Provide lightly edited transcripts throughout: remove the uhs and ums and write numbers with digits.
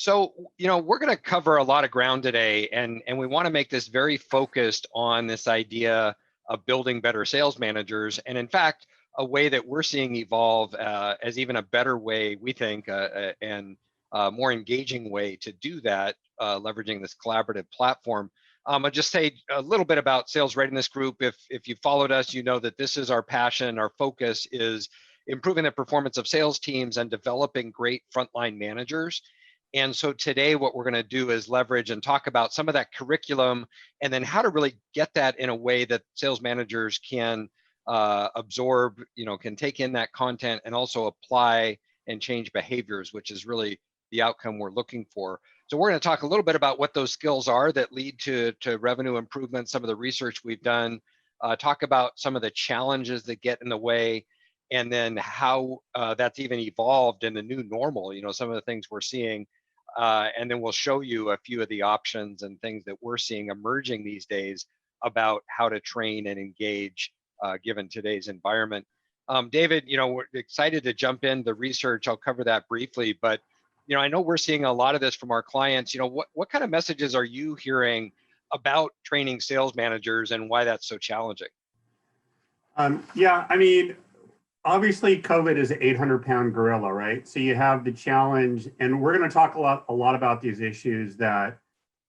So, we're going to cover a lot of ground today, and we want to make this very focused on this idea of building better sales managers. And in fact, a way that we're seeing evolve as even a better way, we think, and more engaging way to do that, leveraging this collaborative platform. I'll just say a little bit about Sales Readiness Group. If you followed us, you know that this is our passion. Our focus is improving the performance of sales teams and developing great frontline managers. And so today what we're going to do is leverage and talk about some of that curriculum, and then how to really get that in a way that sales managers can absorb, can take in that content and also apply and change behaviors, which is really the outcome we're looking for. So we're going to talk a little bit about what those skills are that lead to revenue improvement, some of the research we've done, talk about some of the challenges that get in the way, and then how that's even evolved in the new normal, some of the things we're seeing. And then we'll show you a few of the options and things that we're seeing emerging these days about how to train and engage given today's environment. David, we're excited to jump in the research. I'll cover that briefly, but I know we're seeing a lot of this from our clients. What kind of messages are you hearing about training sales managers and why that's so challenging? Yeah, I mean, obviously COVID is an 800-pound gorilla, right? So you have the challenge, and we're going to talk a lot about these issues that,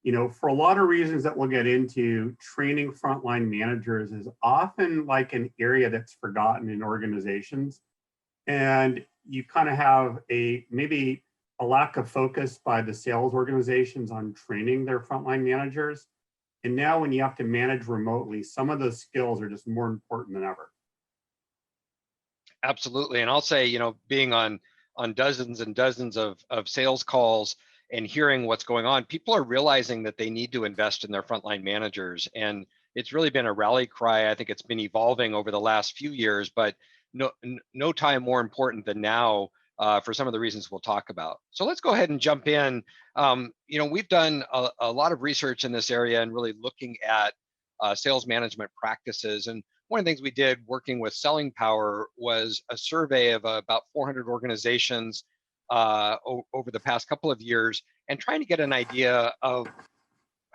for a lot of reasons that we'll get into, training frontline managers is often like an area that's forgotten in organizations. And you kind of have maybe a lack of focus by the sales organizations on training their frontline managers. And now when you have to manage remotely, some of those skills are just more important than ever. Absolutely. And I'll say, being on dozens and dozens of sales calls and hearing what's going on, people are realizing that they need to invest in their frontline managers. And it's really been a rally cry. I think it's been evolving over the last few years, but no time more important than now for some of the reasons we'll talk about. So let's go ahead and jump in. We've done a lot of research in this area and really looking at sales management practices. And one of the things we did working with Selling Power was a survey of about 400 organizations over the past couple of years, and trying to get an idea of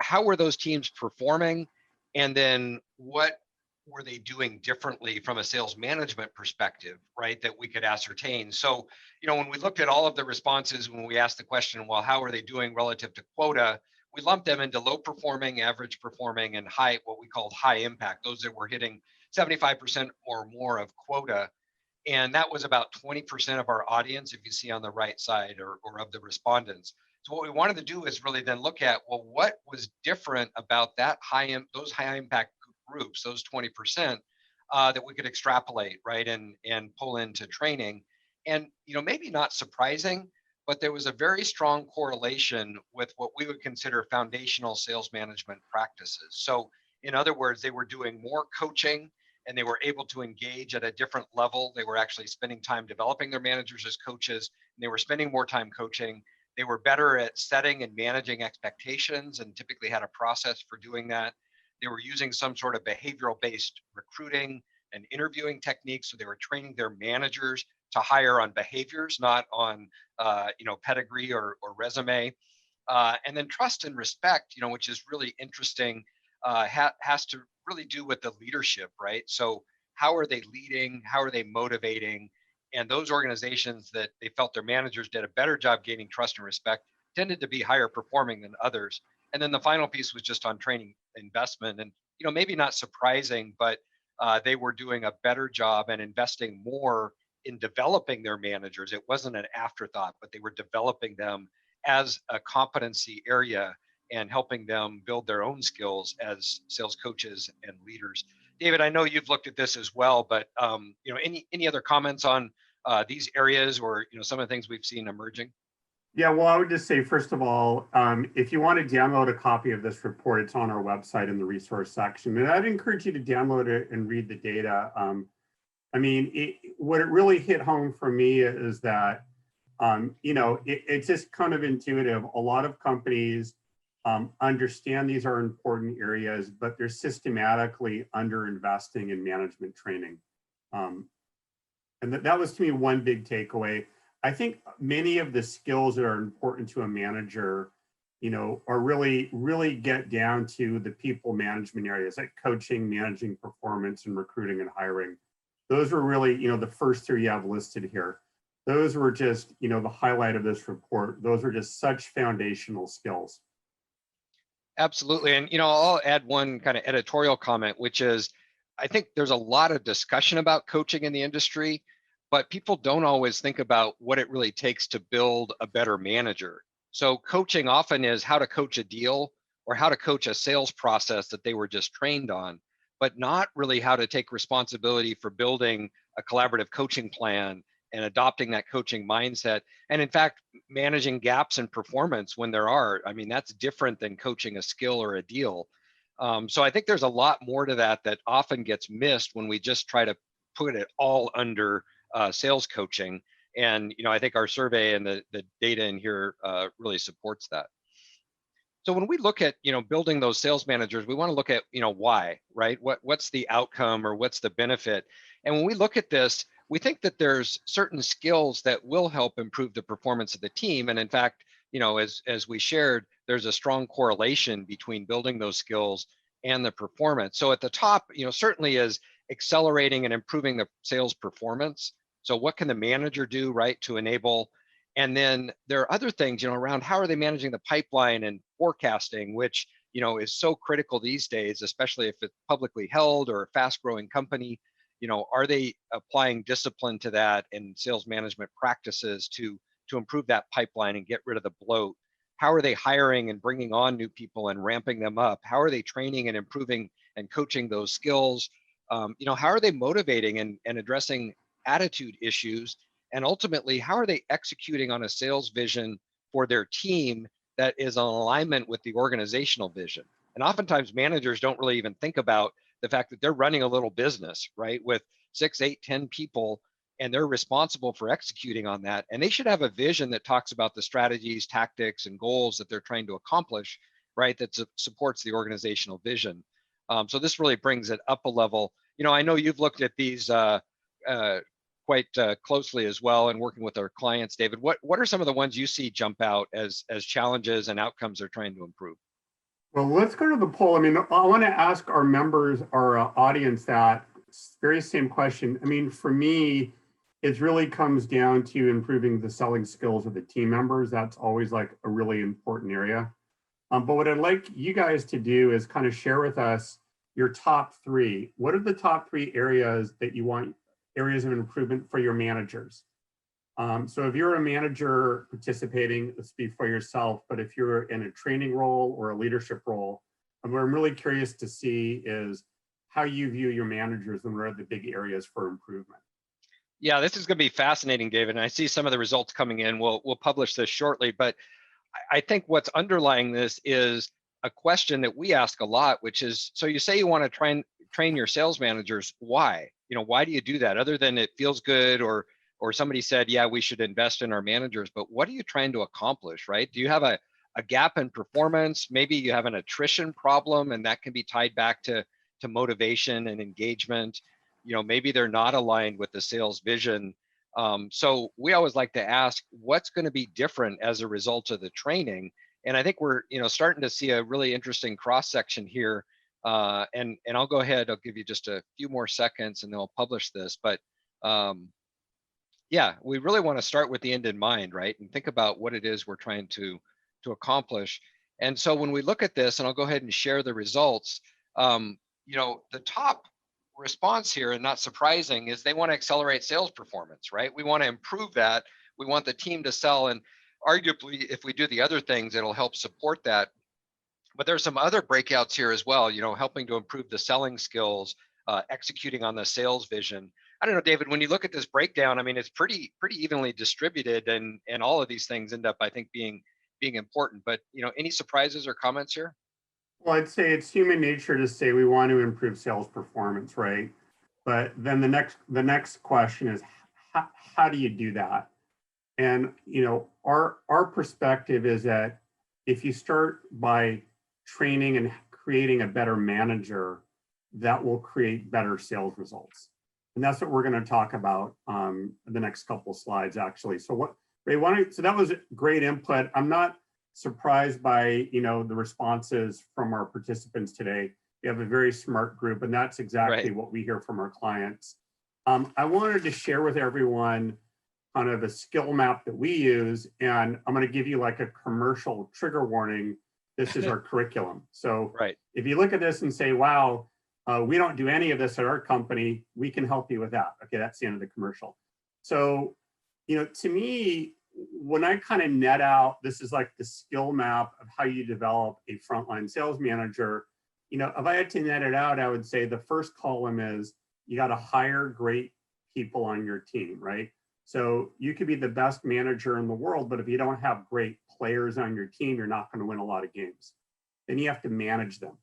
how were those teams performing, and then what were they doing differently from a sales management perspective, right, that we could ascertain. So, when we looked at all of the responses, when we asked the question, well, how are they doing relative to quota, we lumped them into low performing, average performing, and high, what we called high impact, those that were hitting 75% or more of quota. And that was about 20% of our audience, if you see on the right side, or of the respondents. So what we wanted to do is really then look at, well, what was different about those high impact groups, those 20%, that we could extrapolate, right, and pull into training. And maybe not surprising, but there was a very strong correlation with what we would consider foundational sales management practices. So in other words, they were doing more coaching, and they were able to engage at a different level. They were actually spending time developing their managers as coaches, and they were spending more time coaching. They were better at setting and managing expectations, and typically had a process for doing that. They were using some sort of behavioral-based recruiting and interviewing techniques. So they were training their managers to hire on behaviors, not on pedigree or resume. And then trust and respect, which is really interesting, has to really do with the leadership, right? So how are they leading? How are they motivating? And those organizations that they felt their managers did a better job gaining trust and respect tended to be higher performing than others. And then the final piece was just on training investment. And maybe not surprising, but they were doing a better job and investing more in developing their managers. It wasn't an afterthought, but they were developing them as a competency area and helping them build their own skills as sales coaches and leaders. David, I know you've looked at this as well, but any other comments on these areas, or some of the things we've seen emerging? Yeah, well, I would just say, first of all, if you want to download a copy of this report, it's on our website in the resource section. And I'd encourage you to download it and read the data. What it really hit home for me is that, it's just kind of intuitive. A lot of companies understand these are important areas, but they're systematically underinvesting in management training. And that was, to me, one big takeaway. I think many of the skills that are important to a manager, are really get down to the people management areas like coaching, managing performance, and recruiting and hiring. Those were really, the first three you have listed here. Those were just, the highlight of this report. Those are just such foundational skills. Absolutely. And, I'll add one kind of editorial comment, which is I think there's a lot of discussion about coaching in the industry, but people don't always think about what it really takes to build a better manager. So coaching often is how to coach a deal or how to coach a sales process that they were just trained on, but not really how to take responsibility for building a collaborative coaching plan and adopting that coaching mindset. And in fact, managing gaps in performance when there are. I mean, that's different than coaching a skill or a deal. So I think there's a lot more to that that often gets missed when we just try to put it all under sales coaching. And I think our survey and the data in here really supports that. So when we look at building those sales managers, we want to look at why, right? What's the outcome or what's the benefit? And when we look at this, we think that there's certain skills that will help improve the performance of the team. And in fact, as we shared, there's a strong correlation between building those skills and the performance. So at the top, certainly is accelerating and improving the sales performance. So what can the manager do, right, to enable? And then there are other things, around how are they managing the pipeline and forecasting, which, is so critical these days, especially if it's publicly held or a fast growing company. Are they applying discipline to that and sales management practices to improve that pipeline and get rid of the bloat? How are they hiring and bringing on new people and ramping them up? How are they training and improving and coaching those skills? How are they motivating and addressing attitude issues? And ultimately, how are they executing on a sales vision for their team that is in alignment with the organizational vision? And oftentimes managers don't really even think about the fact that they're running a little business, right, with 6, 8, 10 people, and they're responsible for executing on that. And they should have a vision that talks about the strategies, tactics, and goals that they're trying to accomplish, right, that supports the organizational vision. So this really brings it up a level. I know you've looked at these quite closely as well and working with our clients, David. What are some of the ones you see jump out as challenges and outcomes they're trying to improve? Well, let's go to the poll. I mean, I want to ask our members, our audience, that very same question. I mean, for me, it really comes down to improving the selling skills of the team members. That's always like a really important area. But what I'd like you guys to do is kind of share with us your top three. What are the top three areas that you want, areas of improvement for your managers? So if you're a manager participating, speak for yourself, but if you're in a training role or a leadership role, what I'm really curious to see is how you view your managers and what are the big areas for improvement. Yeah, this is going to be fascinating, David. And I see some of the results coming in. We'll publish this shortly, but I think what's underlying this is a question that we ask a lot, which is, so you say you want to train your sales managers. Why? Why do you do that? Other than it feels good, or somebody said, yeah, we should invest in our managers, but what are you trying to accomplish, right? Do you have a gap in performance? Maybe you have an attrition problem, and that can be tied back to motivation and engagement. Maybe they're not aligned with the sales vision. So we always like to ask, what's going to be different as a result of the training? And I think we're starting to see a really interesting cross section here. And I'll go ahead. I'll give you just a few more seconds, and then I'll publish this. But yeah, we really want to start with the end in mind, right? And think about what it is we're trying to accomplish. And so when we look at this, and I'll go ahead and share the results, the top response here, and not surprising, is they want to accelerate sales performance, right? We want to improve that. We want the team to sell, and arguably, if we do the other things, it'll help support that. But there's some other breakouts here as well, helping to improve the selling skills, executing on the sales vision. I don't know, David, when you look at this breakdown, I mean, it's pretty evenly distributed, and all of these things end up, I think, being important. But any surprises or comments here? Well, I'd say it's human nature to say we want to improve sales performance, right? But then the next question is, how do you do that? And our perspective is that if you start by training and creating a better manager, that will create better sales results. And that's what we're going to talk about the next couple slides, actually. So what, Ray, so that was great input. I'm not surprised by, the responses from our participants today. We have a very smart group, and that's exactly what we hear from our clients. I wanted to share with everyone kind of a skill map that we use, and I'm going to give you like a commercial trigger warning. This is our curriculum. So if you look at this and say, wow, we don't do any of this at our company, we can help you with that. Okay, that's the end of the commercial. So, to me, when I kind of net out, this is like the skill map of how you develop a frontline sales manager. If I had to net it out, I would say the first column is you got to hire great people on your team, right? So you could be the best manager in the world, but if you don't have great players on your team, you're not going to win a lot of games. Then you have to manage them.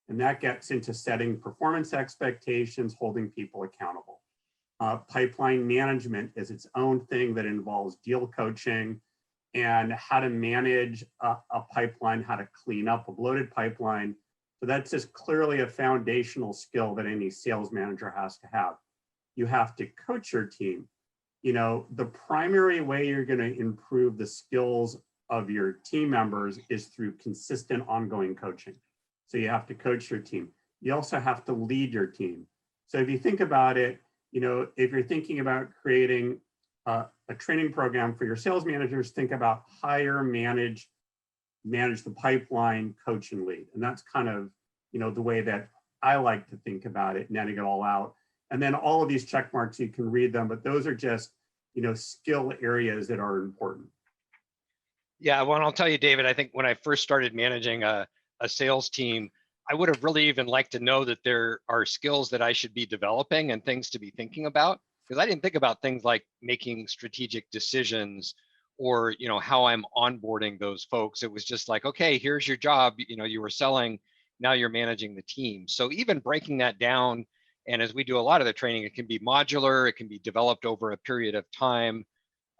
And that gets into setting performance expectations, holding people accountable. Pipeline management is its own thing that involves deal coaching and how to manage a pipeline, how to clean up a bloated pipeline. So that's just clearly a foundational skill that any sales manager has to have. You have to coach your team. The primary way you're going to improve the skills of your team members is through consistent ongoing coaching. So you have to coach your team. You also have to lead your team. So if you think about it, if you're thinking about creating a training program for your sales managers, think about hire, manage the pipeline, coach, and lead. And that's kind of, the way that I like to think about it, netting it all out. And then all of these check marks, you can read them, but those are just, skill areas that are important. Yeah, well, I'll tell you, David, I think when I first started managing a sales team, I would have really even liked to know that there are skills that I should be developing and things to be thinking about, because I didn't think about things like making strategic decisions or, how I'm onboarding those folks. It was just like, okay, here's your job. You were selling, now you're managing the team. So even breaking that down, and as we do a lot of the training, it can be modular, it can be developed over a period of time.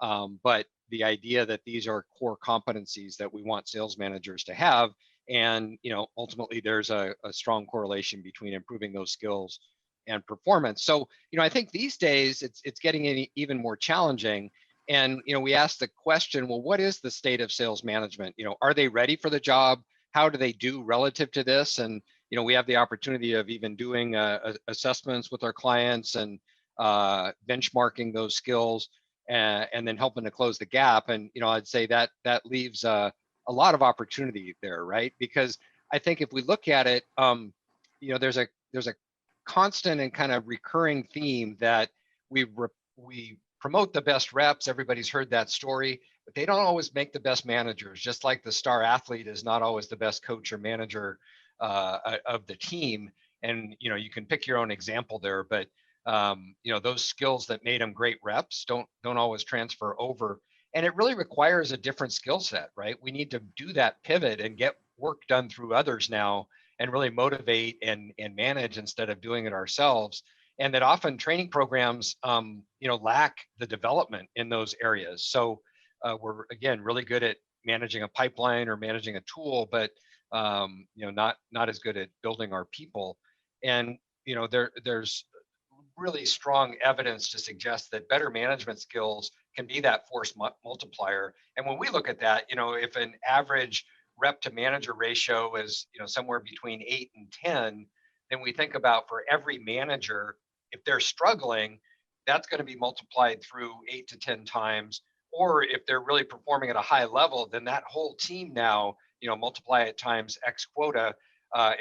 But the idea that these are core competencies that we want sales managers to have, and ultimately there's a strong correlation between improving those skills and performance. So I think these days it's getting even more challenging. And we ask the question, well, what is the state of sales management? Are they ready for the job? How do they do relative to this? And we have the opportunity of even doing assessments with our clients and benchmarking those skills and then helping to close the gap. And I'd say that leaves a lot of opportunity there, right? Because I think if we look at it, there's a constant and kind of recurring theme that we promote the best reps. Everybody's heard that story, but they don't always make the best managers. Just like the star athlete is not always the best coach or manager of the team. And you can pick your own example there, but those skills that made them great reps don't always transfer over. And it really requires a different skill set, right? We need to do that pivot and get work done through others now and really motivate and manage instead of doing it ourselves. And that often training programs, lack the development in those areas. So we're, again, really good at managing a pipeline or managing a tool, but not as good at building our people. And there's really strong evidence to suggest that better management skills can be that force multiplier. And when we look at that, if an average rep to manager ratio is somewhere between 8 and 10, then we think about for every manager, if they're struggling, that's going to be multiplied through 8 to 10 times. Or if they're really performing at a high level, then that whole team now, multiply it times X quota,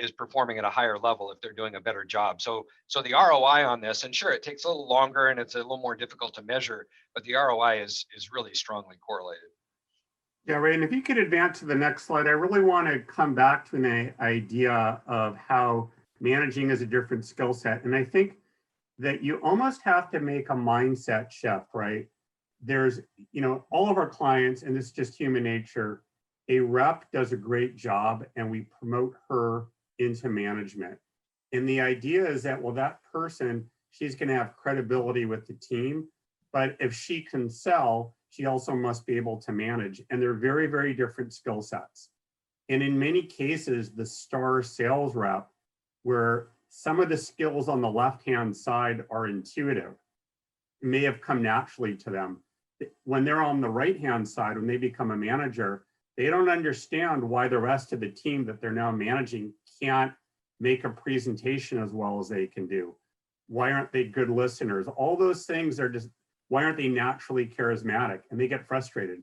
is performing at a higher level if they're doing a better job. So the ROI on this, and sure, it takes a little longer and it's a little more difficult to measure, but the ROI is really strongly correlated. Yeah, Ray, and if you could advance to the next slide, I really want to come back to an idea of how managing is a different skill set. And I think that you almost have to make a mindset shift, right? There's, all of our clients, and this is just human nature, a rep does a great job and we promote her into management. And the idea is that, well, that person, she's going to have credibility with the team, but if she can sell, she also must be able to manage. And they're very, very different skill sets. And in many cases, the star sales rep, where some of the skills on the left-hand side are intuitive, may have come naturally to them. When they're on the right-hand side, when they become a manager, they don't understand why the rest of the team that they're now managing can't make a presentation as well as they can do. Why aren't they good listeners? All those things are just, why aren't they naturally charismatic? And they get frustrated.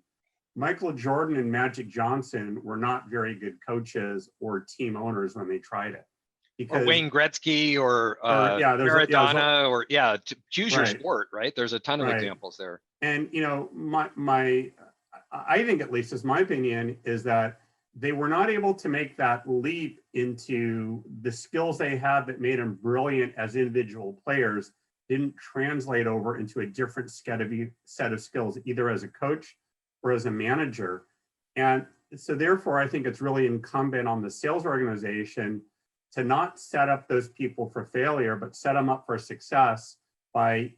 Michael Jordan and Magic Johnson were not very good coaches or team owners when they tried it. Or Wayne Gretzky or Maradona, or choose your sport, right? There's a ton of examples there. And I think, at least as my opinion, is that they were not able to make that leap into the skills they had that made them brilliant as individual players, didn't translate over into a different set of skills, either as a coach or as a manager. And so therefore, I think it's really incumbent on the sales organization to not set up those people for failure, but set them up for success by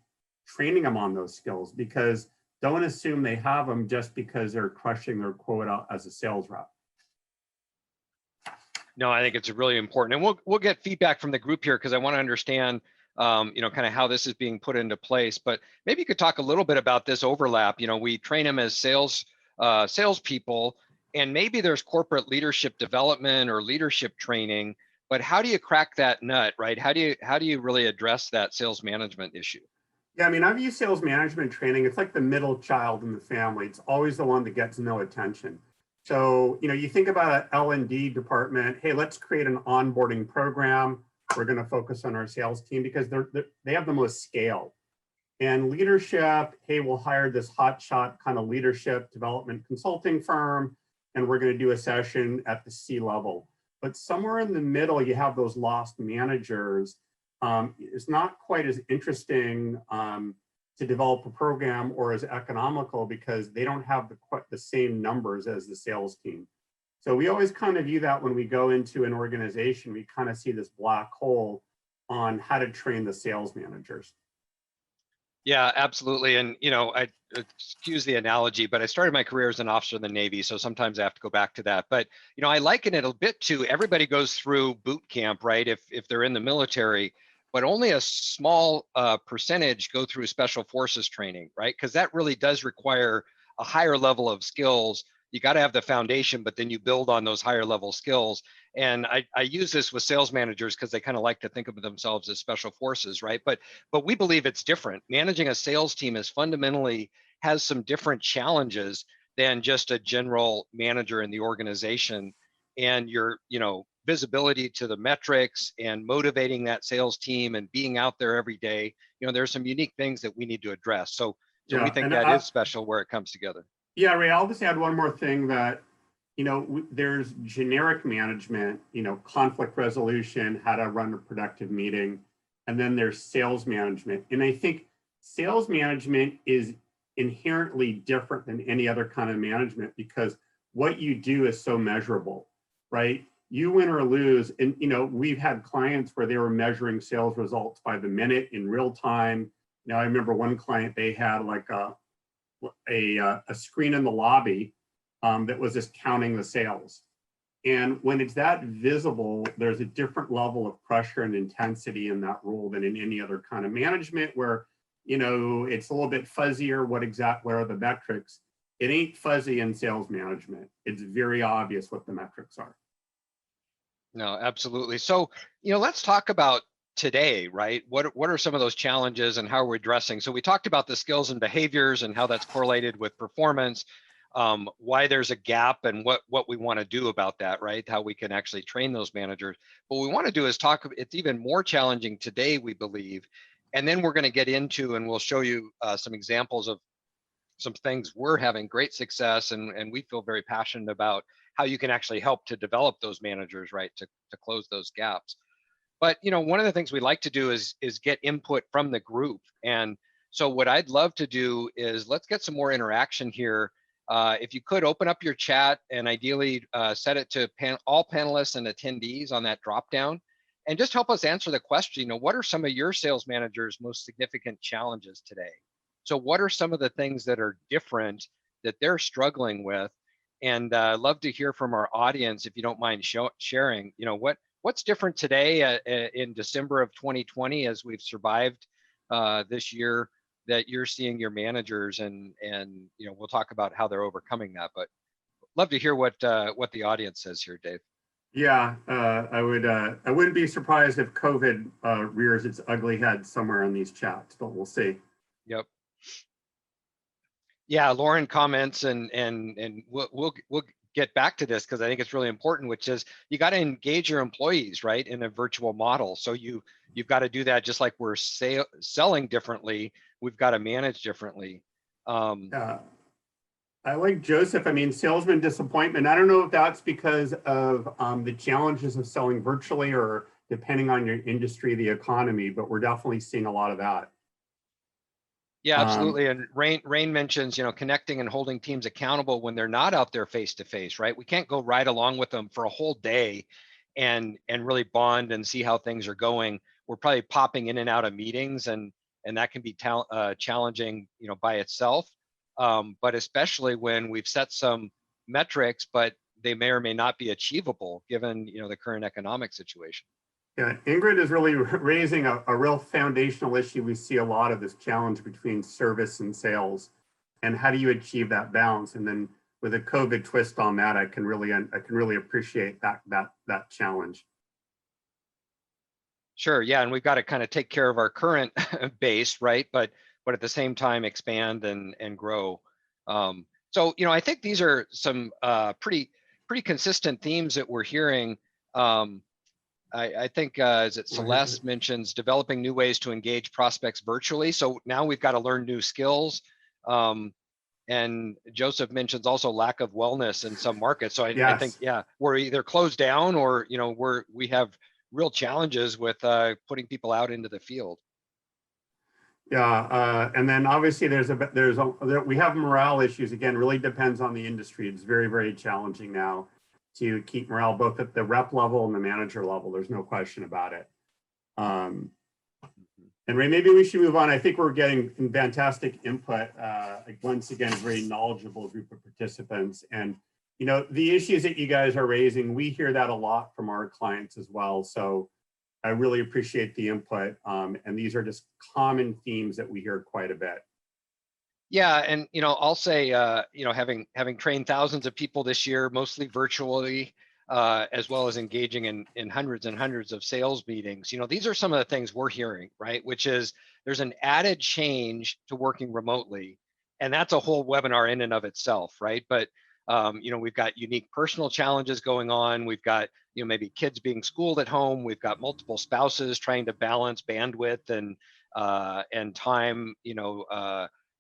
training them on those skills, because don't assume they have them just because they're crushing their quota as a sales rep. No, I think it's really important, and we'll get feedback from the group here, because I want to understand, kind of how this is being put into place. But maybe you could talk a little bit about this overlap. We train them as salespeople, and maybe there's corporate leadership development or leadership training. But how do you crack that nut, right? How do you really address that sales management issue? Yeah, I mean, I've used sales management training. It's like the middle child in the family. It's always the one that gets no attention. So, you think about an L&D department. Hey, let's create an onboarding program. We're going to focus on our sales team because they have the most scale. And leadership, hey, we'll hire this hotshot kind of leadership development consulting firm, and we're going to do a session at the C level. But somewhere in the middle, you have those lost managers. It's not quite as interesting to develop a program or as economical, because they don't have quite the same numbers as the sales team. So we always kind of view that when we go into an organization, we kind of see this black hole on how to train the sales managers. Yeah, absolutely. And, I excuse the analogy, but I started my career as an officer in the Navy, so sometimes I have to go back to that. But, I liken it a bit to everybody goes through boot camp, right? If they're in the military, but only a small percentage go through special forces training, right? Because that really does require a higher level of skills. You got to have the foundation, but then you build on those higher level skills. And I use this with sales managers because they kind of like to think of themselves as special forces, right? But we believe it's different. Managing a sales team is fundamentally has some different challenges than just a general manager in the organization. And your, visibility to the metrics and motivating that sales team and being out there every day, there's some unique things that we need to address. So we think that is special where it comes together. Yeah, Ray, I'll just add one more thing that, there's generic management, conflict resolution, how to run a productive meeting, and then there's sales management. And I think sales management is inherently different than any other kind of management, because what you do is so measurable, right? You win or lose. And, we've had clients where they were measuring sales results by the minute in real time. I remember one client, they had like a screen in the lobby that was just counting the sales. And when it's that visible, there's a different level of pressure and intensity in that role than in any other kind of management where, it's a little bit fuzzier. Where are the metrics? It ain't fuzzy in sales management. It's very obvious what the metrics are. No, absolutely. So, let's talk about today, right? What are some of those challenges and how we're addressing? So we talked about the skills and behaviors and how that's correlated with performance, why there's a gap and what we want to do about that, right? How we can actually train those managers. What we want to do is it's even more challenging today, we believe. And then we're going to get into, and we'll show you some examples of some things we're having great success and we feel very passionate about how you can actually help to develop those managers, right? To close those gaps. But, one of the things we like to do is get input from the group. And so what I'd love to do is let's get some more interaction here. If you could open up your chat and ideally set it to all panelists and attendees on that drop down, and just help us answer the question, what are some of your sales managers' most significant challenges today? So what are some of the things that are different that they're struggling with? And I'd love to hear from our audience, if you don't mind sharing, what what's different today in December of 2020 as we've survived this year that you're seeing your managers, and we'll talk about how they're overcoming that, but love to hear what the audience says here, Dave. Yeah, I wouldn't be surprised if COVID rears its ugly head somewhere in these chats, but we'll see. Yep. Yeah, Lauren comments, and we'll get back to this because I think it's really important, which is you got to engage your employees, right, in a virtual model. So you've got to do that just like we're selling differently. We've got to manage differently. I like Joseph. I mean, salesman disappointment. I don't know if that's because of the challenges of selling virtually or depending on your industry, the economy, but we're definitely seeing a lot of that. Yeah, absolutely. And Rain mentions, connecting and holding teams accountable when they're not out there face to face, right? We can't go right along with them for a whole day and really bond and see how things are going. We're probably popping in and out of meetings, and that can be challenging, by itself. But especially when we've set some metrics, but they may or may not be achievable given, the current economic situation. Yeah, Ingrid is really raising a real foundational issue. We see a lot of this challenge between service and sales, and how do you achieve that balance? And then with a COVID twist on that, I can really appreciate that challenge. Sure, yeah, and we've got to kind of take care of our current base, right? But at the same time expand and grow. So I think these are some pretty consistent themes that we're hearing. I think is it Celeste mentions developing new ways to engage prospects virtually. So now we've got to learn new skills. And Joseph mentions also lack of wellness in some markets. So I think, yeah, we're either closed down or, we have real challenges with putting people out into the field. Yeah, and then obviously we have morale issues. Again, really depends on the industry. It's very, very challenging now to keep morale both at the rep level and the manager level. There's no question about it. And Ray, maybe we should move on. I think we're getting fantastic input. Once again, a very knowledgeable group of participants. And, the issues that you guys are raising, we hear that a lot from our clients as well. So I really appreciate the input. And these are just common themes that we hear quite a bit. Yeah, and I'll say, having trained thousands of people this year, mostly virtually, as well as engaging in hundreds and hundreds of sales meetings. These are some of the things we're hearing, right? Which is there's an added change to working remotely, and that's a whole webinar in and of itself, right? But we've got unique personal challenges going on. We've got maybe kids being schooled at home. We've got multiple spouses trying to balance bandwidth and time,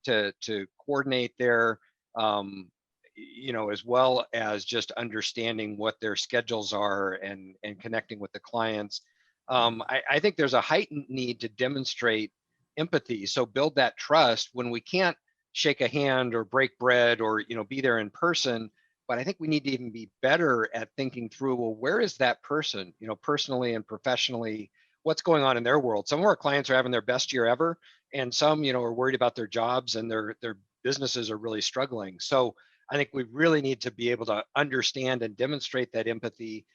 to coordinate their, as well as just understanding what their schedules are and connecting with the clients. I think there's a heightened need to demonstrate empathy. So build that trust when we can't shake a hand or break bread or, be there in person. But I think we need to even be better at thinking through, well, where is that person, personally and professionally, what's going on in their world? Some of our clients are having their best year ever, and some, are worried about their jobs and their businesses are really struggling. So I think we really need to be able to understand and demonstrate that empathy.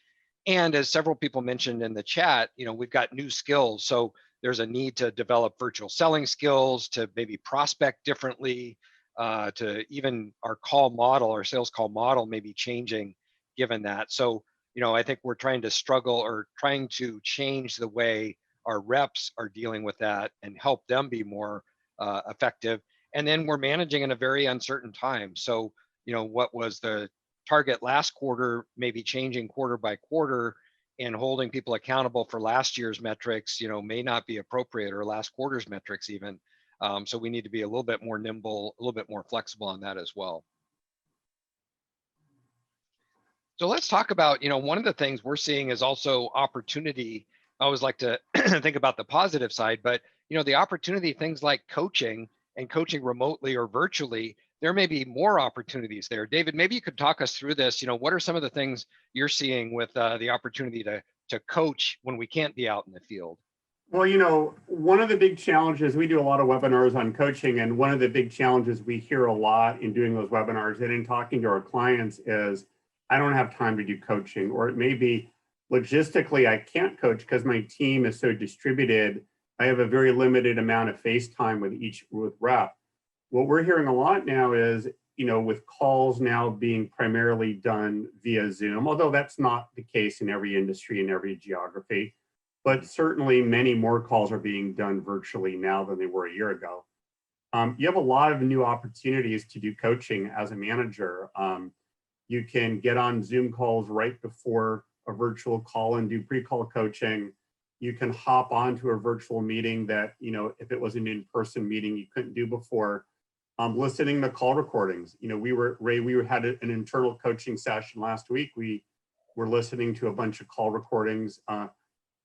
And as several people mentioned in the chat, we've got new skills. So there's a need to develop virtual selling skills, to maybe prospect differently, to even our sales call model may be changing given that. So, I think we're trying to change the way our reps are dealing with that and help them be more effective. And then we're managing in a very uncertain time. So, what was the target last quarter may be changing quarter by quarter, and holding people accountable for last year's metrics, may not be appropriate, or last quarter's metrics even. So we need to be a little bit more nimble, a little bit more flexible on that as well. So let's talk about, one of the things we're seeing is also opportunity. I always like to think about the positive side, but the opportunity, things like coaching and coaching remotely or virtually, there may be more opportunities there. David, maybe you could talk us through this. What are some of the things you're seeing with the opportunity to coach when we can't be out in the field? Well, one of the big challenges, we do a lot of webinars on coaching, and one of the big challenges we hear a lot in doing those webinars and in talking to our clients is, I don't have time to do coaching, or it may be, logistically, I can't coach because my team is so distributed. I have a very limited amount of face time with rep. What we're hearing a lot now is, with calls now being primarily done via Zoom, although that's not the case in every industry and every geography, but certainly many more calls are being done virtually now than they were a year ago. You have a lot of new opportunities to do coaching as a manager. You can get on Zoom calls right before a virtual call and do pre-call coaching. You can hop onto a virtual meeting that, if it was an in-person meeting, you couldn't do before. Listening to call recordings. We had an internal coaching session last week. We were listening to a bunch of call recordings,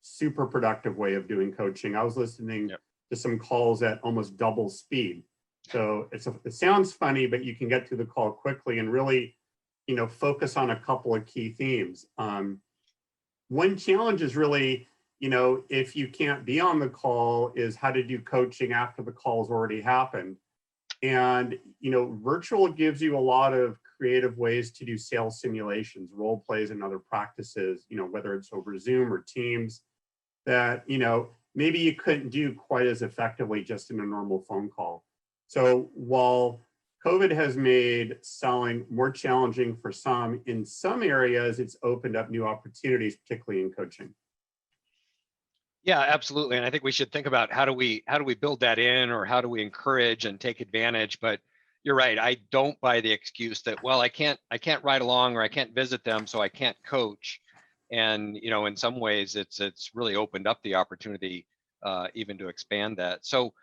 super productive way of doing coaching. I was listening to some calls at almost double speed. So it sounds funny, but you can get to the call quickly and really, focus on a couple of key themes. One challenge is really, if you can't be on the call, is how to do coaching after the call's already happened. And, virtual gives you a lot of creative ways to do sales simulations, role plays, and other practices, whether it's over Zoom or Teams that, maybe you couldn't do quite as effectively just in a normal phone call. So while COVID has made selling more challenging for some, in some areas, it's opened up new opportunities, particularly in coaching. Yeah, absolutely. And I think we should think about how do we build that in, or how do we encourage and take advantage. But you're right. I don't buy the excuse that, well, I can't ride along, or I can't visit them, so I can't coach. And in some ways, it's really opened up the opportunity even to expand that. So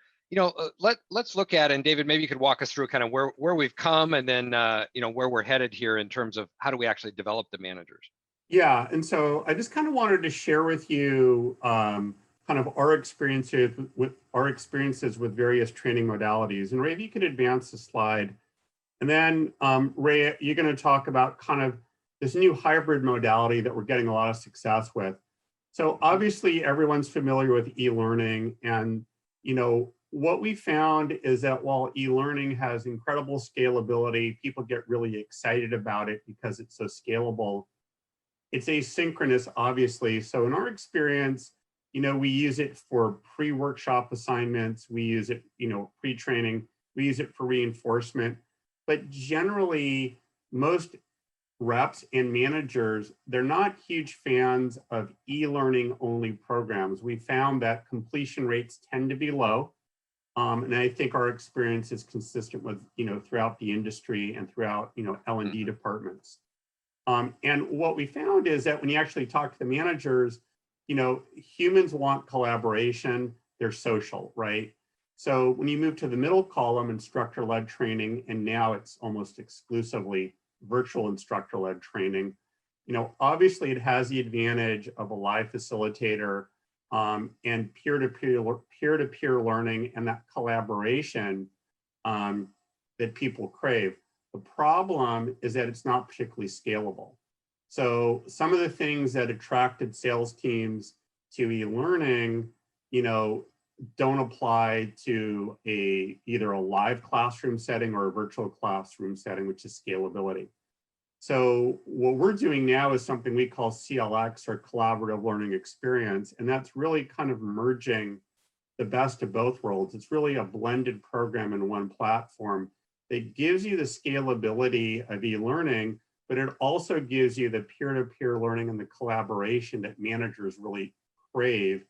let's look at, and David, maybe you could walk us through kind of where we've come, and then where we're headed here in terms of how do we actually develop the managers. Yeah, and so I just kind of wanted to share with you kind of our experiences with various training modalities. And Ray, if you could advance the slide, and then Ray, you're going to talk about kind of this new hybrid modality that we're getting a lot of success with. So obviously everyone's familiar with e-learning, and what we found is that while e-learning has incredible scalability, people get really excited about it because it's so scalable. It's asynchronous, obviously. So in our experience, we use it for pre-workshop assignments. We use it, pre-training. We use it for reinforcement. But generally, most reps and managers, they're not huge fans of e-learning only programs. We found that completion rates tend to be low. And I think our experience is consistent with, throughout the industry and throughout, L&D departments. And what we found is that when you actually talk to the managers, humans want collaboration, they're social, right? So when you move to the middle column, instructor-led training, and now it's almost exclusively virtual instructor-led training, obviously it has the advantage of a live facilitator and peer-to-peer learning and that collaboration that people crave. The problem is that it's not particularly scalable. So some of the things that attracted sales teams to e-learning, don't apply to either a live classroom setting or a virtual classroom setting, which is scalability. So what we're doing now is something we call CLX, or collaborative learning experience, and that's really kind of merging the best of both worlds. It's really a blended program in one platform that gives you the scalability of e-learning, but it also gives you the peer-to-peer learning and the collaboration that managers really crave.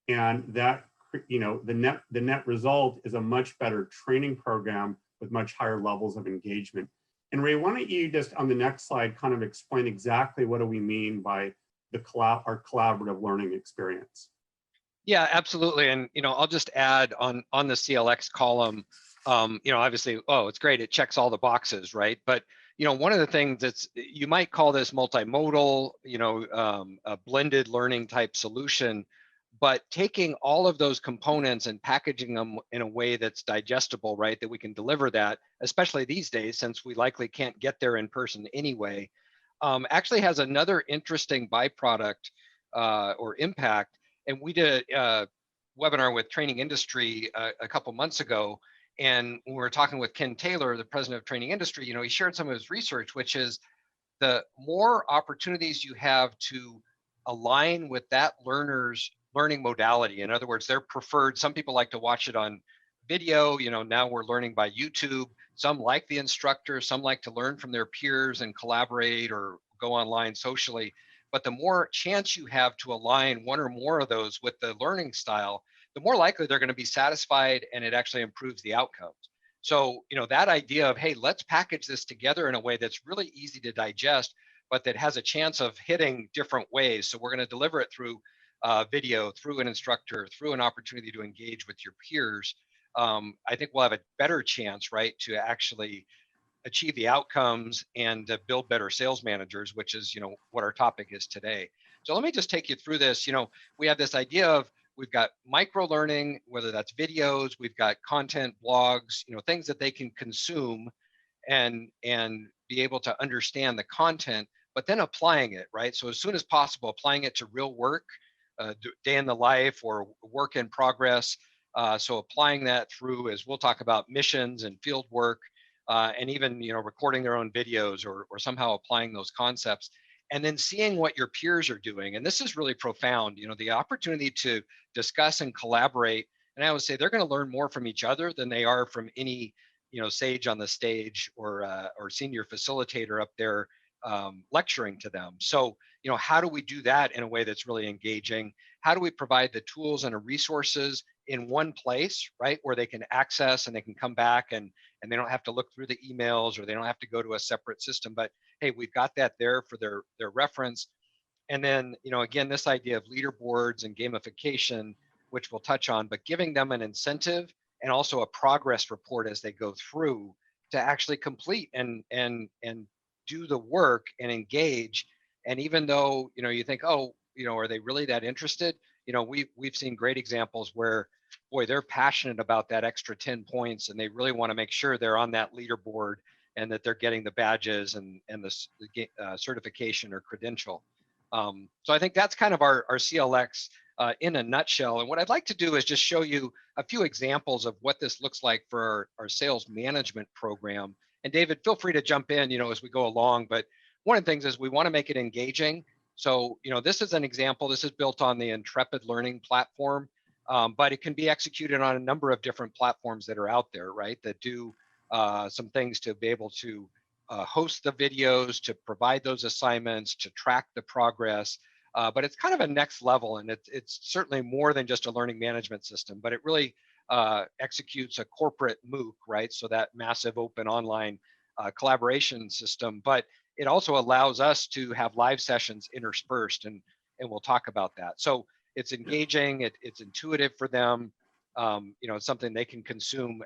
And that, the net result is a much better training program with much higher levels of engagement. And Ray, why don't you just on the next slide kind of explain exactly what do we mean by our collaborative learning experience? Yeah, absolutely. And I'll just add on the CLX column. Obviously, it's great. It checks all the boxes, right? But one of the things you might call this multimodal, a blended learning type solution, but taking all of those components and packaging them in a way that's digestible, right? That we can deliver that, especially these days, since we likely can't get there in person anyway, actually has another interesting byproduct or impact. And we did a webinar with Training Industry a couple months ago. And when we were talking with Ken Taylor, the president of Training Industry, he shared some of his research, which is the more opportunities you have to align with that learner's learning modality. In other words, their preferred, some people like to watch it on video, now we're learning by YouTube. Some like the instructor, some like to learn from their peers and collaborate or go online socially. But the more chance you have to align one or more of those with the learning style, the more likely they're going to be satisfied, and it actually improves the outcomes. So, that idea of, hey, let's package this together in a way that's really easy to digest, but that has a chance of hitting different ways. So we're going to deliver it through video, through an instructor, through an opportunity to engage with your peers. I think we'll have a better chance, right, to actually achieve the outcomes and build better sales managers, which is, what our topic is today. So let me just take you through this. We have this idea of, we've got micro learning, whether that's videos, we've got content, blogs, things that they can consume and be able to understand the content, but then applying it, right? So as soon as possible, applying it to real work, day in the life or work in progress. So applying that through, as we'll talk about, missions and field work, and even recording their own videos or somehow applying those concepts, and then seeing what your peers are doing. And this is really profound. The opportunity to discuss and collaborate. And I would say they're going to learn more from each other than they are from any sage on the stage or senior facilitator up there lecturing to them. So how do we do that in a way that's really engaging? How do we provide the tools and the resources in one place, right, where they can access and they can come back and they don't have to look through the emails, or they don't have to go to a separate system, but hey, we've got that there for their reference. And then, again, this idea of leaderboards and gamification, which we'll touch on, but giving them an incentive and also a progress report as they go through to actually complete and do the work and engage. And even though, you think, oh, are they really that interested? We've seen great examples where, boy, they're passionate about that extra 10 points, and they really want to make sure they're on that leaderboard and that they're getting the badges and the certification or credential. So I think that's kind of our CLX in a nutshell. And what I'd like to do is just show you a few examples of what this looks like for our sales management program. And David, feel free to jump in, as we go along. But one of the things is we want to make it engaging. So, this is an example. This is built on the Intrepid Learning platform, but it can be executed on a number of different platforms that are out there, right, that do some things to be able to host the videos, to provide those assignments, to track the progress. But it's kind of a next level, and it's certainly more than just a learning management system, but it really executes a corporate MOOC, right? So that massive open online collaboration system, but it also allows us to have live sessions interspersed, and we'll talk about that. So it's engaging, it's intuitive for them, it's something they can consume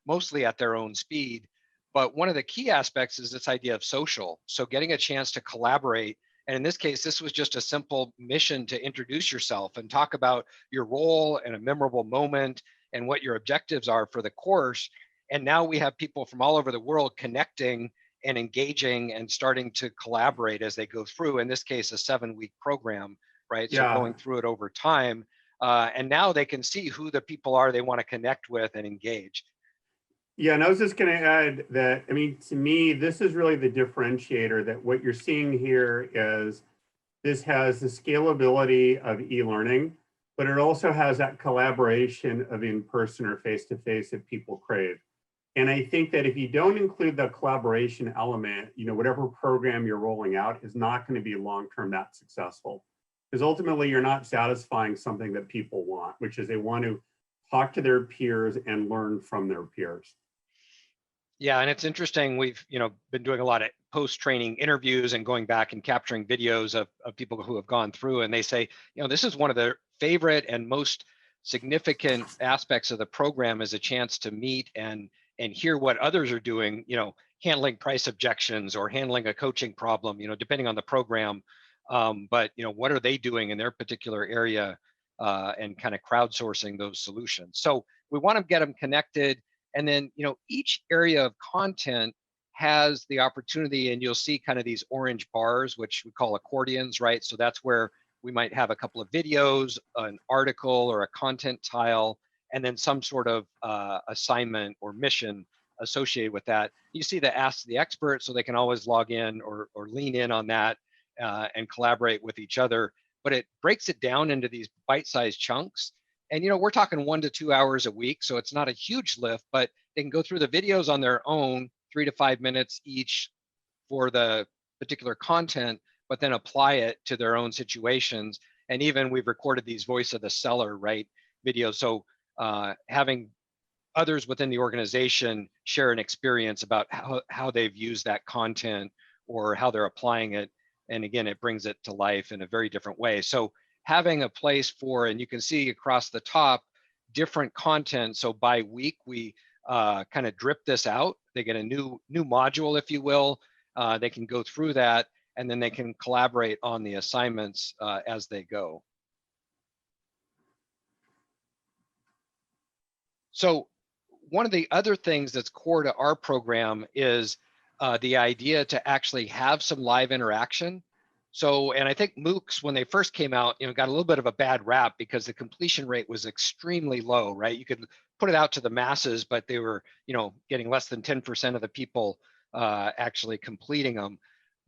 mostly at their own speed. But one of the key aspects is this idea of social. So getting a chance to collaborate. And in this case, this was just a simple mission to introduce yourself and talk about your role and a memorable moment and what your objectives are for the course. And now we have people from all over the world connecting and engaging and starting to collaborate as they go through, in this case, a 7-week program, right? So going through it over time. And now they can see who the people are they want to connect with and engage. Yeah, and I was just going to add that, to me, this is really the differentiator, that what you're seeing here is this has the scalability of e-learning, but it also has that collaboration of in-person or face-to-face that people crave. And I think that if you don't include the collaboration element, whatever program you're rolling out is not going to be long-term that successful. Because ultimately, you're not satisfying something that people want, which is they want to talk to their peers and learn from their peers. Yeah, and it's interesting. We've been doing a lot of post-training interviews and going back and capturing videos of people who have gone through, and they say, this is one of their favorite and most significant aspects of the program, is a chance to meet and hear what others are doing, handling price objections or handling a coaching problem, depending on the program. But what are they doing in their particular area, and kind of crowdsourcing those solutions. So we want to get them connected. And then, each area of content has the opportunity, and you'll see kind of these orange bars, which we call accordions, right? So that's where we might have a couple of videos, an article, or a content tile, and then some sort of assignment or mission associated with that. You see the Ask the Expert, so they can always log in or lean in on that and collaborate with each other. but it breaks it down into these bite-sized chunks. And, we're talking 1 to 2 hours a week, so it's not a huge lift, but they can go through the videos on their own, 3 to 5 minutes each for the particular content, but then apply it to their own situations. And even we've recorded these voice of the seller, right, videos. So having others within the organization share an experience about how they've used that content or how they're applying it. And again, it brings it to life in a very different way. So having a place for, and you can see across the top, different content. So by week, we kind of drip this out. They get a new module, if you will. They can go through that, and then they can collaborate on the assignments as they go. So one of the other things that's core to our program is the idea to actually have some live interaction. So, and I think MOOCs, when they first came out, got a little bit of a bad rap because the completion rate was extremely low, right? You could put it out to the masses, but they were, getting less than 10% of the people actually completing them.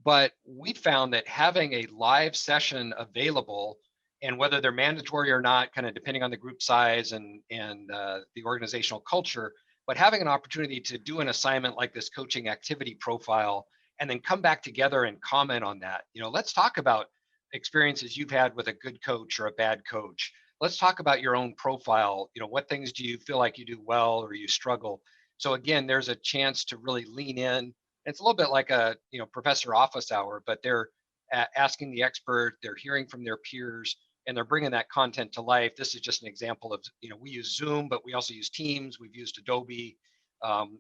But we found that having a live session available, and whether they're mandatory or not, kind of depending on the group size and the organizational culture, but having an opportunity to do an assignment like this coaching activity profile and then come back together and comment on that. Let's talk about experiences you've had with a good coach or a bad coach. Let's talk about your own profile. What things do you feel like you do well or you struggle? So again, there's a chance to really lean in. It's a little bit like a professor office hour, but they're asking the expert, they're hearing from their peers, and they're bringing that content to life. This is just an example of, we use Zoom, but we also use Teams. We've used Adobe,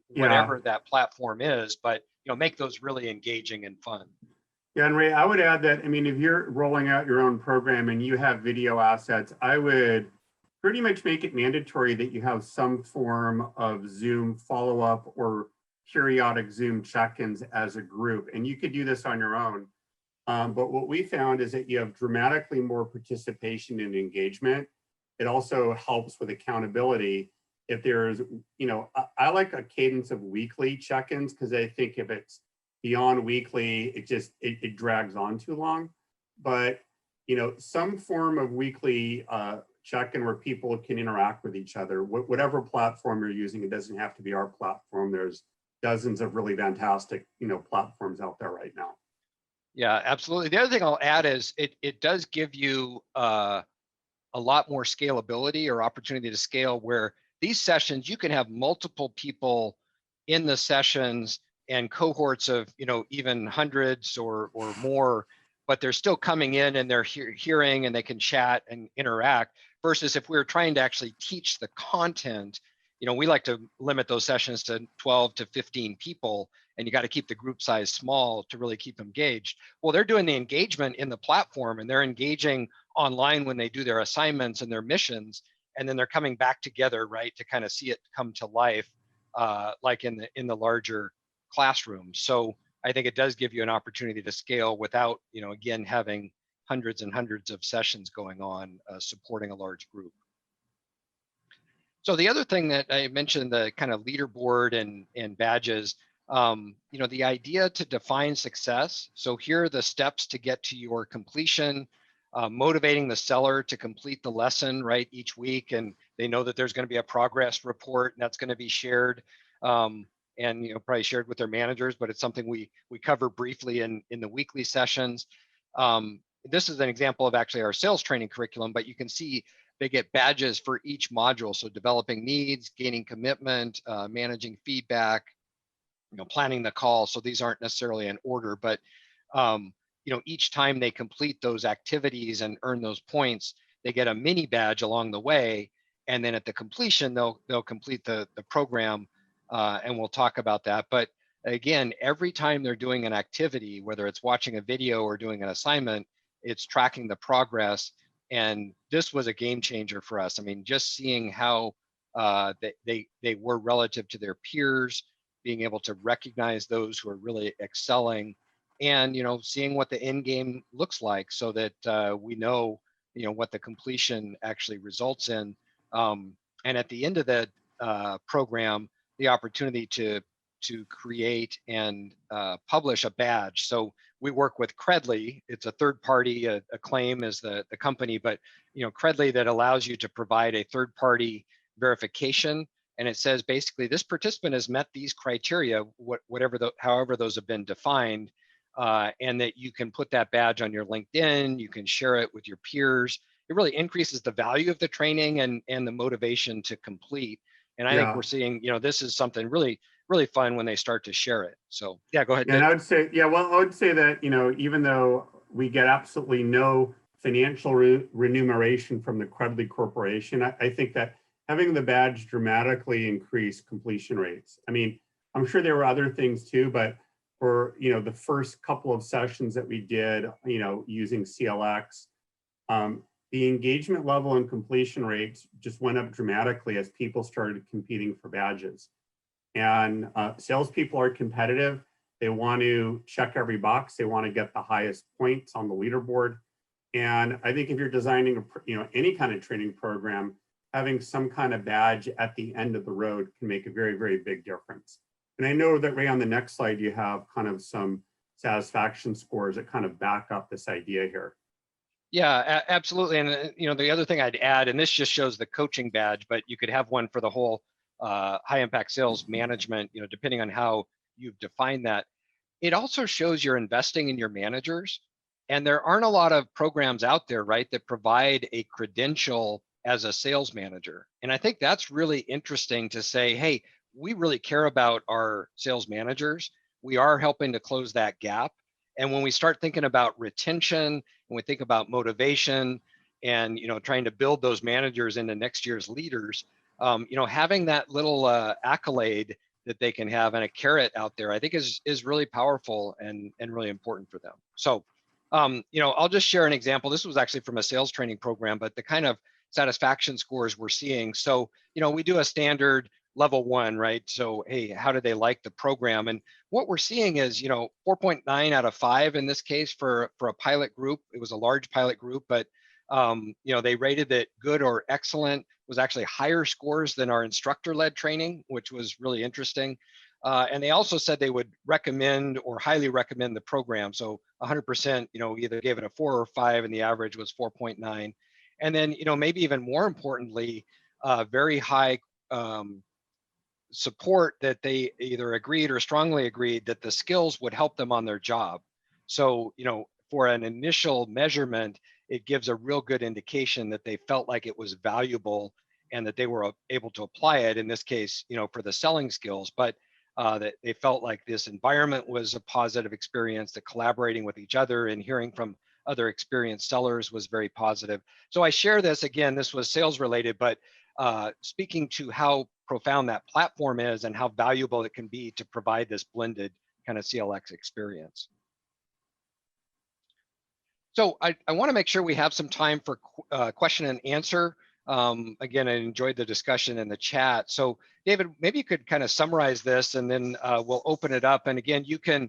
whatever that platform is, but, make those really engaging and fun. Yeah, and Ray, I would add that, if you're rolling out your own program and you have video assets, I would pretty much make it mandatory that you have some form of Zoom follow-up or periodic Zoom check-ins as a group. And you could do this on your own. But what we found is that you have dramatically more participation and engagement. It also helps with accountability. If there's, I like a cadence of weekly check-ins because I think if it's beyond weekly, it drags on too long. But, some form of weekly check-in where people can interact with each other, whatever platform you're using, it doesn't have to be our platform. There's dozens of really fantastic, platforms out there right now. Yeah, absolutely. The other thing I'll add is it does give you a lot more scalability or opportunity to scale, where these sessions, you can have multiple people in the sessions and cohorts of, even hundreds or more, but they're still coming in and they're hearing and they can chat and interact, versus if we were trying to actually teach the content, we like to limit those sessions to 12 to 15 people, and you got to keep the group size small to really keep them engaged. Well, they're doing the engagement in the platform and they're engaging online when they do their assignments and their missions, and then they're coming back together, right, to kind of see it come to life, like in the larger classroom. So I think it does give you an opportunity to scale without, again, having hundreds and hundreds of sessions going on, supporting a large group. So the other thing that I mentioned, the kind of leaderboard and badges, the idea to define success. So here are the steps to get to your completion, motivating the seller to complete the lesson, right, each week. And they know that there's going to be a progress report and that's going to be shared, and, probably shared with their managers, but it's something we cover briefly in the weekly sessions. This is an example of actually our sales training curriculum, but you can see they get badges for each module. So developing needs, gaining commitment, managing feedback, planning the call. So these aren't necessarily in order, but each time they complete those activities and earn those points, they get a mini badge along the way. And then at the completion, they'll complete the program, and we'll talk about that. But again, every time they're doing an activity, whether it's watching a video or doing an assignment, it's tracking the progress. And this was a game changer for us. I mean, just seeing how they were relative to their peers, being able to recognize those who are really excelling, and seeing what the end game looks like, so that we know what the completion actually results in. And at the end of the program, the opportunity to create and publish a badge. So we work with Credly. It's a third party, Acclaim is the company, but Credly that allows you to provide a third party verification. And it says basically this participant has met these criteria, however those have been defined, and that you can put that badge on your LinkedIn, you can share it with your peers. It really increases the value of the training and the motivation to complete. And I think we're seeing, this is something really, really fun when they start to share it. So yeah, go ahead. And I would say, I would say that, even though we get absolutely no financial remuneration from the Credly Corporation, I think that having the badge dramatically increased completion rates. I mean, I'm sure there were other things too, but for, the first couple of sessions that we did, using CLX, the engagement level and completion rates just went up dramatically as people started competing for badges. And salespeople are competitive. They want to check every box. They want to get the highest points on the leaderboard. And I think if you're designing any kind of training program, having some kind of badge at the end of the road can make a very, very big difference. And I know that, Ray, on the next slide, you have kind of some satisfaction scores that kind of back up this idea here. Yeah, absolutely. And the other thing I'd add, and this just shows the coaching badge, but you could have one for the whole high impact sales management, depending on how you've defined that. It also shows you're investing in your managers. And there aren't a lot of programs out there, right, that provide a credential as a sales manager. And I think that's really interesting to say, hey, we really care about our sales managers. We are helping to close that gap. And when we start thinking about retention, when we think about motivation and trying to build those managers into next year's leaders, having that little accolade that they can have and a carrot out there, I think is really powerful and really important for them. So, I'll just share an example. This was actually from a sales training program, but the kind of satisfaction scores we're seeing. So, we do a standard level 1, right? So, hey, how do they like the program? And what we're seeing is, 4.9 out of 5 in this case for a pilot group. It was a large pilot group, but they rated it good or excellent. Was actually higher scores than our instructor-led training, which was really interesting. And they also said they would recommend or highly recommend the program. So 100%, either gave it a 4 or 5, and the average was 4.9. And then, maybe even more importantly, very high support that they either agreed or strongly agreed that the skills would help them on their job. So, for an initial measurement, it gives a real good indication that they felt like it was valuable and that they were able to apply it, in this case, for the selling skills, but that they felt like this environment was a positive experience, that collaborating with each other and hearing from other experienced sellers was very positive. So I share this, again, this was sales related, but speaking to how profound that platform is and how valuable it can be to provide this blended kind of CLX experience. So I want to make sure we have some time for question and answer. Again, I enjoyed the discussion in the chat. So David, maybe you could kind of summarize this, and then we'll open it up. And again, you can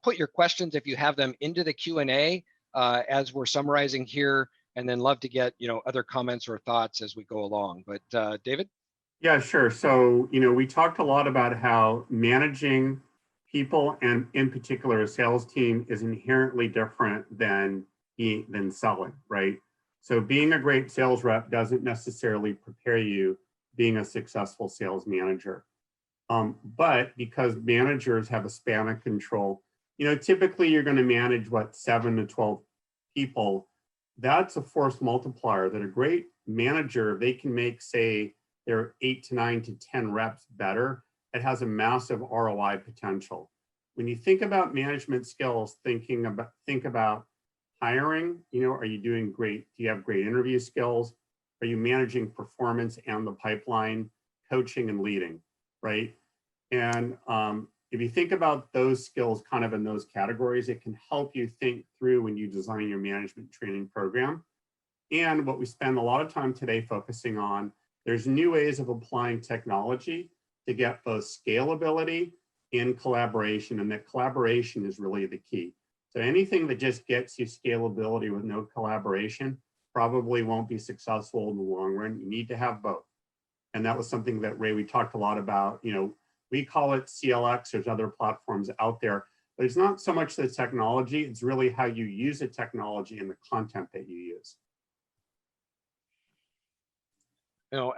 put your questions if you have them into the Q&A as we're summarizing here, and then love to get other comments or thoughts as we go along. But David? Yeah, sure. So, we talked a lot about how managing people, and in particular a sales team, is inherently different than selling, right? So being a great sales rep doesn't necessarily prepare you being a successful sales manager. But because managers have a span of control, typically you're going to manage 7 to 12 people. That's a force multiplier that a great manager, they can make, say, their 8 to 9 to 10 reps better. It has a massive ROI potential. When you think about management skills, think about hiring. Are you doing great? Do you have great interview skills? Are you managing performance and the pipeline, coaching and leading, right? And if you think about those skills kind of in those categories, it can help you think through when you design your management training program. And what we spend a lot of time today focusing on, there's new ways of applying technology to get both scalability and collaboration, and that collaboration is really the key. So anything that just gets you scalability with no collaboration probably won't be successful in the long run. You need to have both. And that was something that, Ray, we talked a lot about. We call it CLX. There's other platforms out there, But it's not so much the technology, it's really how you use the technology and the content that you use.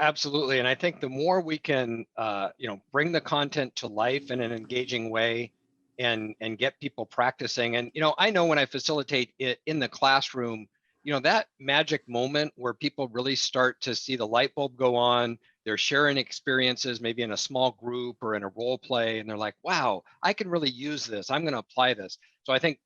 Absolutely. And I think the more we can, bring the content to life in an engaging way and get people practicing. And, I know when I facilitate it in the classroom, that magic moment where people really start to see the light bulb go on, they're sharing experiences, maybe in a small group or in a role play, and they're like, wow, I can really use this. I'm going to apply this. So I think,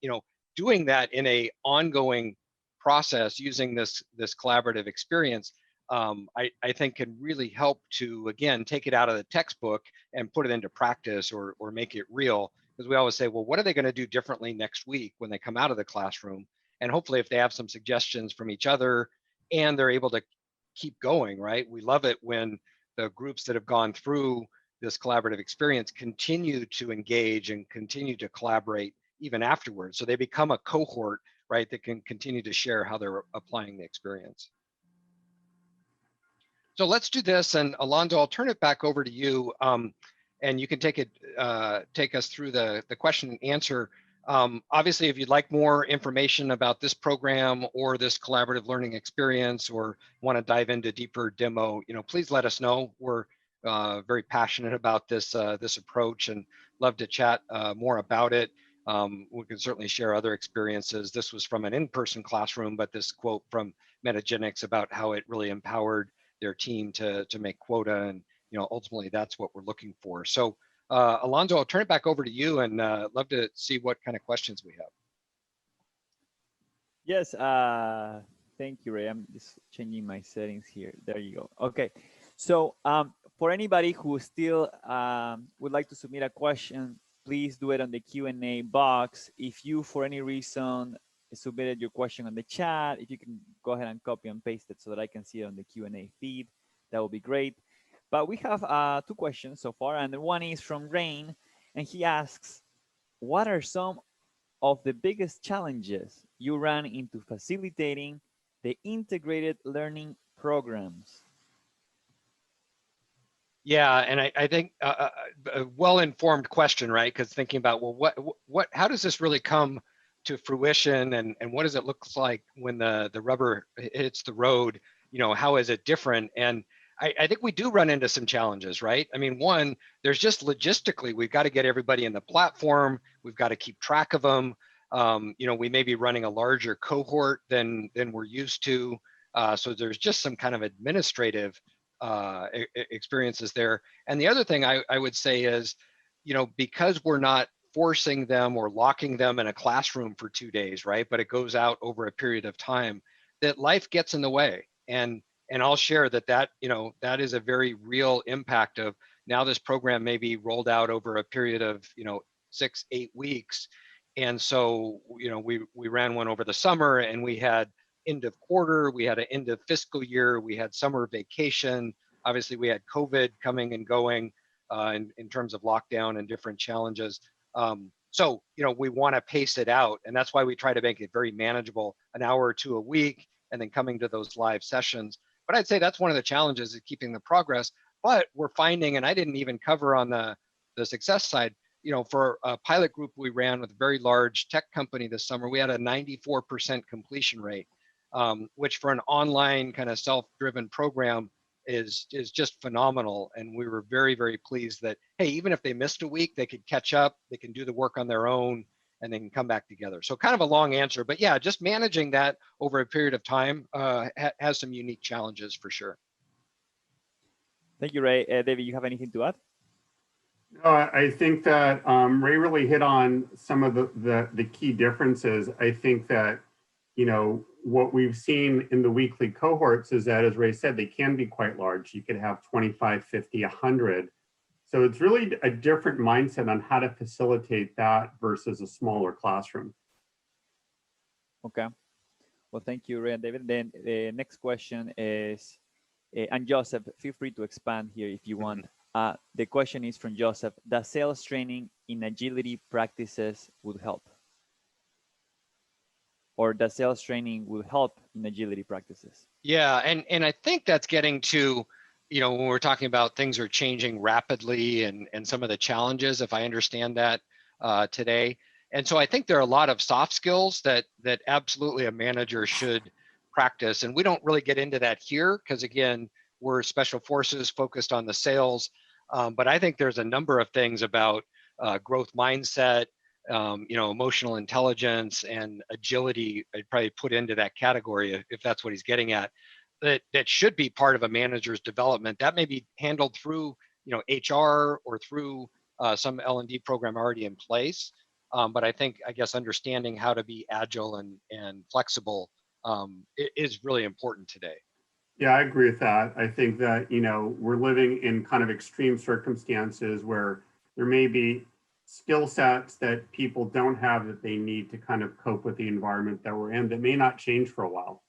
doing that in a ongoing process using this collaborative experience, I think can really help to, again, take it out of the textbook and put it into practice or make it real. Because we always say, well, what are they going to do differently next week when they come out of the classroom? And hopefully if they have some suggestions from each other and they're able to keep going, right? We love it when the groups that have gone through this collaborative experience continue to engage and continue to collaborate even afterwards. So they become a cohort, right, that can continue to share how they're applying the experience. So let's do this, and Alonso, I'll turn it back over to you, and you can take us through the question and answer. Obviously, if you'd like more information about this program or this collaborative learning experience, or want to dive into deeper demo, please let us know. We're very passionate about this approach and love to chat more about it. We can certainly share other experiences. This was from an in-person classroom, but this quote from Metagenics about how it really empowered their team to make quota, and ultimately that's what we're looking for. So Alonso, I'll turn it back over to you, and love to see what kind of questions we have. Yes, thank you, Ray. I'm just changing my settings here. There you go. Okay, so for anybody who still would like to submit a question, please do it on the Q&A box. If you, for any reason, submitted your question on the chat, if you can go ahead and copy and paste it so that I can see it on the Q&A feed, that would be great. But we have 2 questions so far, and one is from Rain, and he asks, what are some of the biggest challenges you ran into facilitating the integrated learning programs? Yeah, and I think a well-informed question, right? Because thinking about, well, how does this really come to fruition, and what does it look like when the rubber hits the road? How is it different? And I think we do run into some challenges, right? I mean, one, there's just logistically, we've got to get everybody in the platform. We've got to keep track of them. We may be running a larger cohort than we're used to. So there's just some kind of administrative experiences there. And the other thing I would say is, because we're not forcing them or locking them in a classroom for 2 days, right? But it goes out over a period of time, that life gets in the way. And I'll share that that is a very real impact of, now this program may be rolled out over a period of 6-8 weeks. And so we ran one over the summer, and we had end of quarter, we had an end of fiscal year, we had summer vacation. Obviously, we had COVID coming and going in terms of lockdown and different challenges. So we want to pace it out, and that's why we try to make it very manageable, an hour or 2 a week, and then coming to those live sessions. But I'd say that's one of the challenges, is keeping the progress. But we're finding, and I didn't even cover on the success side, for a pilot group we ran with a very large tech company this summer, we had a 94% completion rate, which for an online kind of self-driven program is just phenomenal. And we were very, very pleased that, hey, even if they missed a week, they could catch up, they can do the work on their own, and then come back together. So kind of a long answer, but yeah, just managing that over a period of time has some unique challenges for sure. Thank you, Ray. David, you have anything to add? No, I think that Ray really hit on some of the key differences. I think that, what we've seen in the weekly cohorts is that, as Ray said, they can be quite large. You could have 25, 50, 100. So it's really a different mindset on how to facilitate that versus a smaller classroom. Okay. Well, thank you, Ray and David. Then the next question is, and Joseph, feel free to expand here if you want. The question is from Joseph: does sales training in agility practices would help? Or does sales training will help in agility practices? Yeah, and I think that's getting to, when we're talking about things are changing rapidly and some of the challenges, if I understand that today, And so I think there are a lot of soft skills that absolutely a manager should practice. And we don't really get into that here because, again, we're special forces focused on the sales. But I think there's a number of things about growth mindset, emotional intelligence and agility. I'd probably put into that category if that's what he's getting at. That should be part of a manager's development. That may be handled through HR or through some L&D program already in place. But I guess understanding how to be agile and flexible is really important today. Yeah, I agree with that. I think that, we're living in kind of extreme circumstances where there may be skill sets that people don't have that they need to kind of cope with the environment that we're in that may not change for a while.